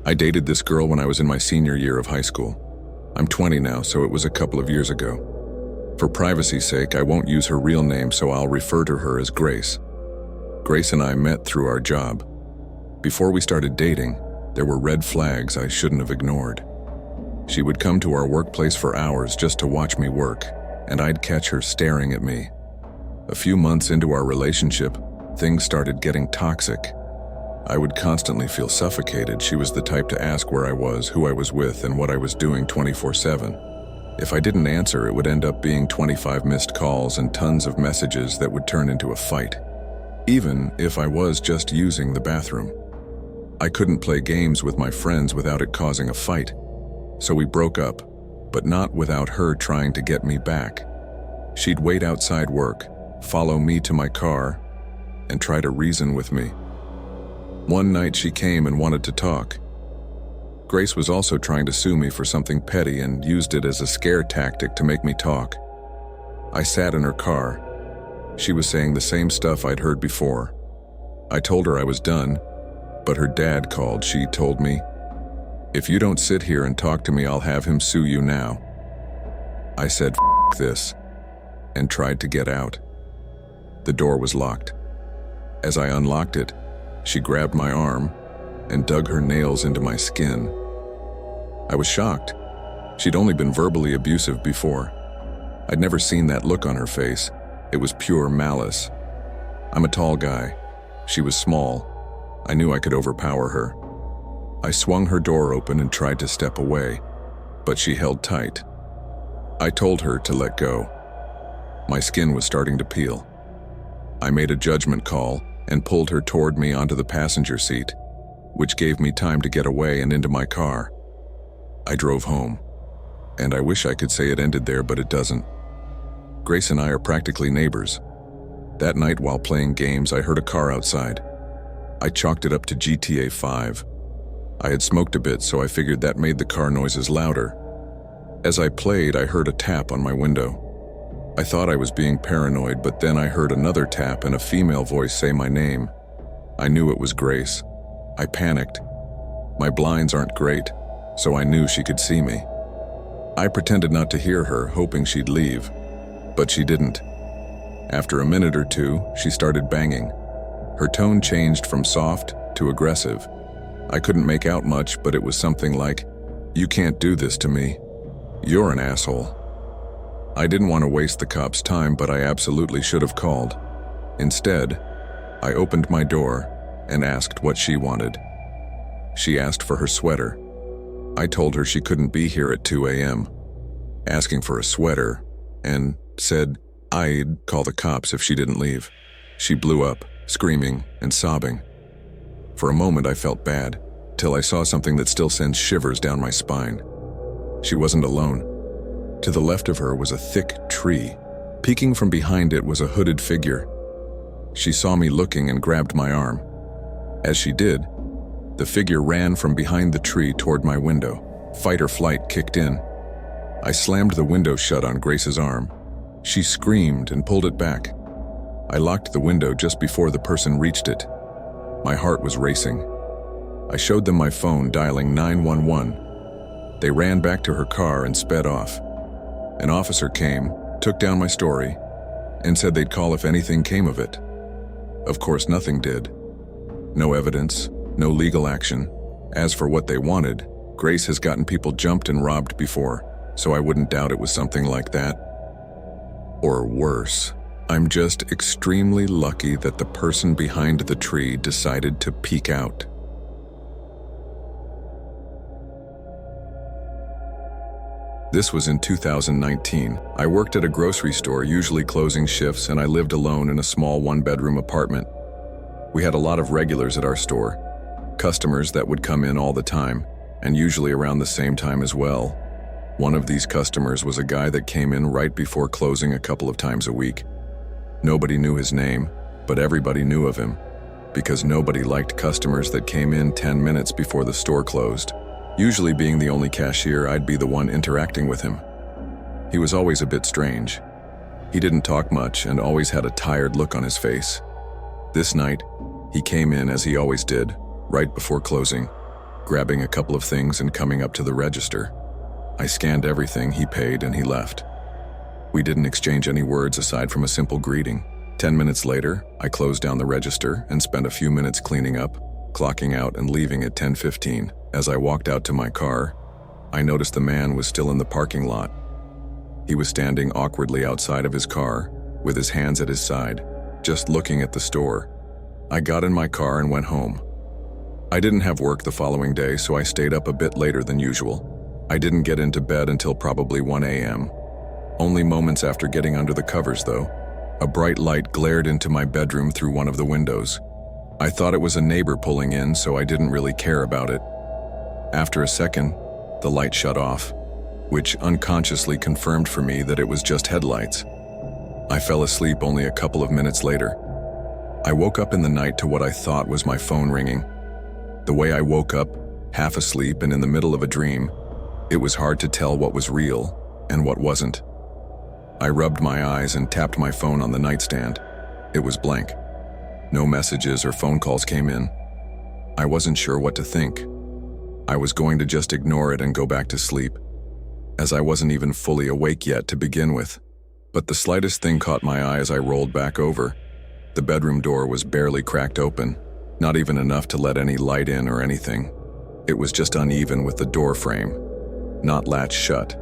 I dated this girl when I was in my senior year of high school. I'm 20 now, so it was a couple of years ago. For privacy's sake, I won't use her real name, so I'll refer to her as Grace. Grace and I met through our job. Before we started dating, there were red flags I shouldn't have ignored. She would come to our workplace for hours just to watch me work, and I'd catch her staring at me. A few months into our relationship, things started getting toxic. I would constantly feel suffocated. She was the type to ask where I was, who I was with, and what I was doing 24/7. If I didn't answer, it would end up being 25 missed calls and tons of messages that would turn into a fight, even if I was just using the bathroom. I couldn't play games with my friends without it causing a fight, so we broke up, but not without her trying to get me back. She'd wait outside work, follow me to my car, and try to reason with me. One night she came and wanted to talk. Grace was also trying to sue me for something petty and used it as a scare tactic to make me talk. I sat in her car. She was saying the same stuff I'd heard before. I told her I was done, but her dad called. She told me, "If you don't sit here and talk to me, I'll have him sue you now." I said, "F this," and tried to get out. The door was locked. As I unlocked it, she grabbed my arm and dug her nails into my skin. I was shocked. She'd only been verbally abusive before. I'd never seen that look on her face. It was pure malice. I'm a tall guy. She was small. I knew I could overpower her. I swung her door open and tried to step away, but she held tight. I told her to let go. My skin was starting to peel. I made a judgment call and pulled her toward me onto the passenger seat, which gave me time to get away and into my car. I drove home, and I wish I could say it ended there, but it doesn't. Grace and I are practically neighbors. That night while playing games, I heard a car outside. I chalked it up to GTA 5. I had smoked a bit, so I figured that made the car noises louder. As I played, I heard a tap on my window. I thought I was being paranoid, but then I heard another tap and a female voice say my name. I knew it was Grace. I panicked. My blinds aren't great, so I knew she could see me. I pretended not to hear her, hoping she'd leave, but she didn't. After a minute or two, she started banging. Her tone changed from soft to aggressive. I couldn't make out much, but it was something like, "You can't do this to me. You're an asshole." I didn't want to waste the cops' time, but I absolutely should have called. Instead, I opened my door and asked what she wanted. She asked for her sweater. I told her she couldn't be here at 2 a.m., asking for a sweater, and said I'd call the cops if she didn't leave. She blew up, screaming and sobbing. For a moment I felt bad, till I saw something that still sends shivers down my spine. She wasn't alone. To the left of her was a thick tree. Peeking from behind it was a hooded figure. She saw me looking and grabbed my arm. As she did, the figure ran from behind the tree toward my window. Fight or flight kicked in. I slammed the window shut on Grace's arm. She screamed and pulled it back. I locked the window just before the person reached it. My heart was racing. I showed them my phone, dialing 911. They ran back to her car and sped off. An officer came, took down my story, and said they'd call if anything came of it. Of course, nothing did. No evidence, no legal action. As for what they wanted, Grace has gotten people jumped and robbed before, so I wouldn't doubt it was something like that. Or worse. I'm just extremely lucky that the person behind the tree decided to peek out. This was in 2019. I worked at a grocery store, usually closing shifts, and I lived alone in a small one-bedroom apartment. We had a lot of regulars at our store, customers that would come in all the time, and usually around the same time as well. One of these customers was a guy that came in right before closing a couple of times a week. Nobody knew his name, but everybody knew of him, because nobody liked customers that came in 10 minutes before the store closed. Usually being the only cashier, I'd be the one interacting with him. He was always a bit strange. He didn't talk much and always had a tired look on his face. This night, he came in as he always did, right before closing. grabbing a couple of things and coming up to the register. I scanned everything, he paid, and he left. We didn't exchange any words aside from a simple greeting. 10 minutes later, I closed down the register and spent a few minutes cleaning up, clocking out and leaving at 10:15. As I walked out to my car, I noticed the man was still in the parking lot. He was standing awkwardly outside of his car, with his hands at his side, just looking at the store. I got in my car and went home. I didn't have work the following day, so I stayed up a bit later than usual. I didn't get into bed until probably 1 a.m. Only moments after getting under the covers, though. A bright light glared into my bedroom through one of the windows. I thought it was a neighbor pulling in, so I didn't really care about it. After a second, the light shut off, which unconsciously confirmed for me that it was just headlights. I fell asleep only a couple of minutes later. I woke up in the night to what I thought was my phone ringing. The way I woke up, half asleep and in the middle of a dream, it was hard to tell what was real and what wasn't. I rubbed my eyes and tapped my phone on the nightstand. It was blank. No messages or phone calls came in. I wasn't sure what to think. I was going to just ignore it and go back to sleep, as I wasn't even fully awake yet to begin with. But the slightest thing caught my eye as I rolled back over. The bedroom door was barely cracked open, not even enough to let any light in or anything. It was just uneven with the door frame, not latched shut.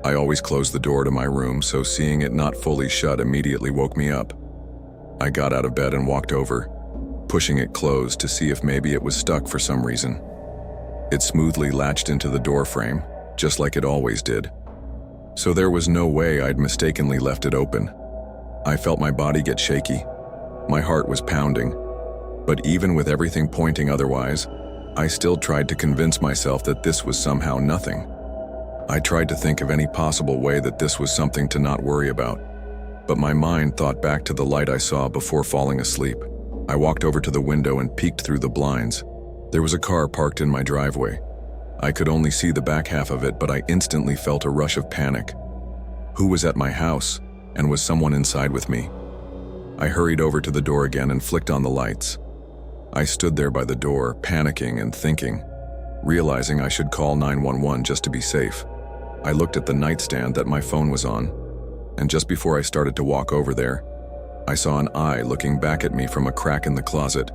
I always closed the door to my room, so seeing it not fully shut immediately woke me up. I got out of bed and walked over, pushing it closed to see if maybe it was stuck for some reason. It smoothly latched into the door frame, just like it always did. So there was no way I'd mistakenly left it open. I felt my body get shaky. My heart was pounding. But even with everything pointing otherwise, I still tried to convince myself that this was somehow nothing. I tried to think of any possible way that this was something to not worry about. But my mind thought back to the light I saw before falling asleep. I walked over to the window and peeked through the blinds. There was a car parked in my driveway. I could only see the back half of it, but I instantly felt a rush of panic. Who was at my house, and was someone inside with me? I hurried over to the door again and flicked on the lights. I stood there by the door, panicking and thinking, realizing I should call 911 just to be safe. I looked at the nightstand that my phone was on, and just before I started to walk over there, I saw an eye looking back at me from a crack in the closet.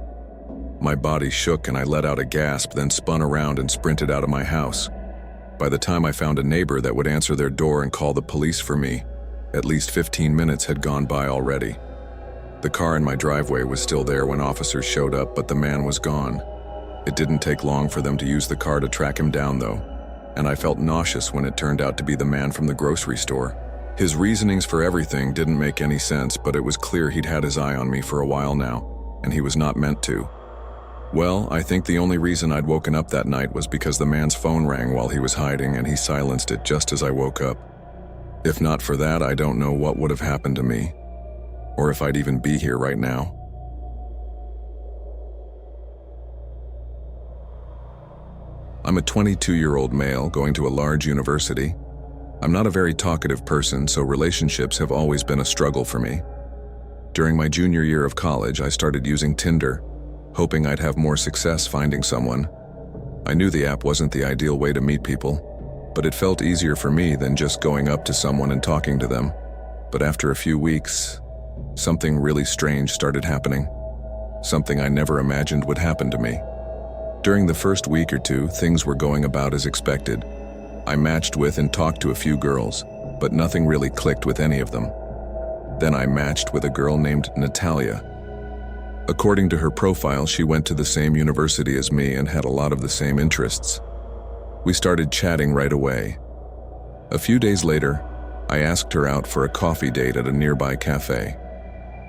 My body shook and I let out a gasp, then spun around and sprinted out of my house. By the time I found a neighbor that would answer their door and call the police for me, at least 15 minutes had gone by already. The car in my driveway was still there when officers showed up, but the man was gone. It didn't take long for them to use the car to track him down, though, and I felt nauseous when it turned out to be the man from the grocery store. His reasonings for everything didn't make any sense, but it was clear he'd had his eye on me for a while now, and he was not meant to. Well, I think the only reason I'd woken up that night was because the man's phone rang while he was hiding and he silenced it just as I woke up. If not for that, I don't know what would have happened to me, or if I'd even be here right now. I'm a 22-year-old male going to a large university. I'm not a very talkative person, so relationships have always been a struggle for me. During my junior year of college, I started using Tinder, hoping I'd have more success finding someone. I knew the app wasn't the ideal way to meet people, but it felt easier for me than just going up to someone and talking to them. But after a few weeks, something really strange started happening. Something I never imagined would happen to me. During the first week or two, things were going about as expected. I matched with and talked to a few girls, but nothing really clicked with any of them. Then I matched with a girl named Natalia. According to her profile, she went to the same university as me and had a lot of the same interests. We started chatting right away. A few days later, I asked her out for a coffee date at a nearby cafe.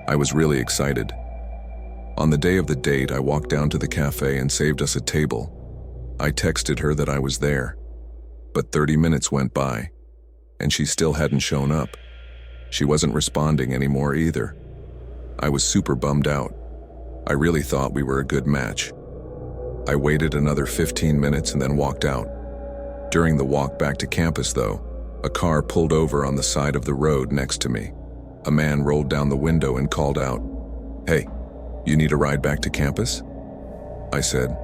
I was really excited. On the day of the date, I walked down to the cafe and saved us a table. I texted her that I was there, but 30 minutes went by, and she still hadn't shown up. She wasn't responding anymore either. I was super bummed out. I really thought we were a good match. I waited another 15 minutes and then walked out. During the walk back to campus, though, a car pulled over on the side of the road next to me. A man rolled down the window and called out, "Hey, you need a ride back to campus?" I said,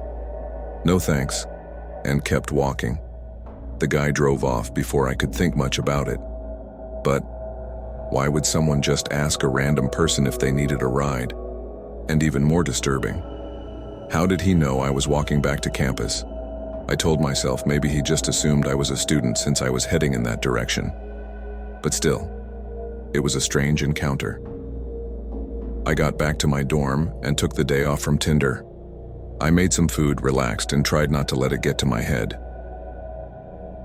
"No thanks," and kept walking. The guy drove off before I could think much about it. But why would someone just ask a random person if they needed a ride? And even more disturbing, how did he know I was walking back to campus? I told myself maybe he just assumed I was a student since I was heading in that direction. But still, it was a strange encounter. I got back to my dorm and took the day off from Tinder. I made some food, relaxed, and tried not to let it get to my head.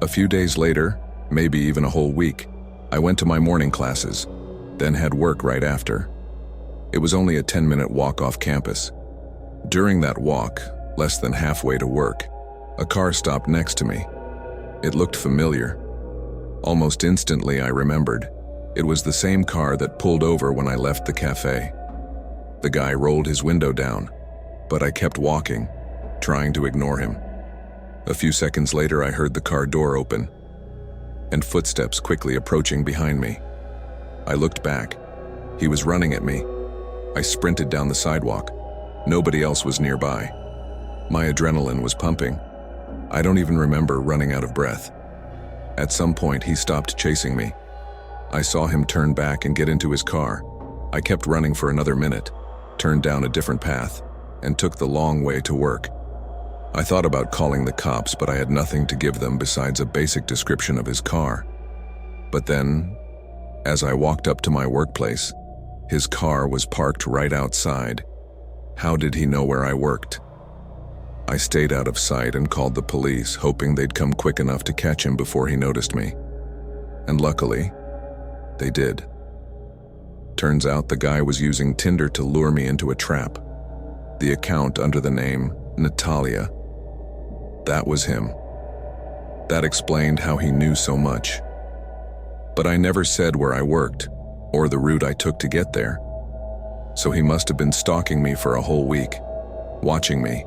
A few days later, maybe even a whole week, I went to my morning classes, then had work right after. It was only a 10-minute walk off campus. During that walk, less than halfway to work, a car stopped next to me. It looked familiar. Almost instantly, I remembered. It was the same car that pulled over when I left the cafe. The guy rolled his window down, but I kept walking, trying to ignore him. A few seconds later, I heard the car door open and footsteps quickly approaching behind me. I looked back. He was running at me. I sprinted down the sidewalk. Nobody else was nearby. My adrenaline was pumping. I don't even remember running out of breath. At some point, he stopped chasing me. I saw him turn back and get into his car. I kept running for another minute, turned down a different path, and took the long way to work. I thought about calling the cops, but I had nothing to give them besides a basic description of his car. But then, as I walked up to my workplace, his car was parked right outside. How did he know where I worked? I stayed out of sight and called the police, hoping they'd come quick enough to catch him before he noticed me. And luckily, they did. Turns out the guy was using Tinder to lure me into a trap. The account under the name Natalia. That was him. That explained how he knew so much. But I never said where I worked, or the route I took to get there. So he must have been stalking me for a whole week, watching me.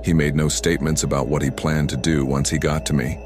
He made no statements about what he planned to do once he got to me.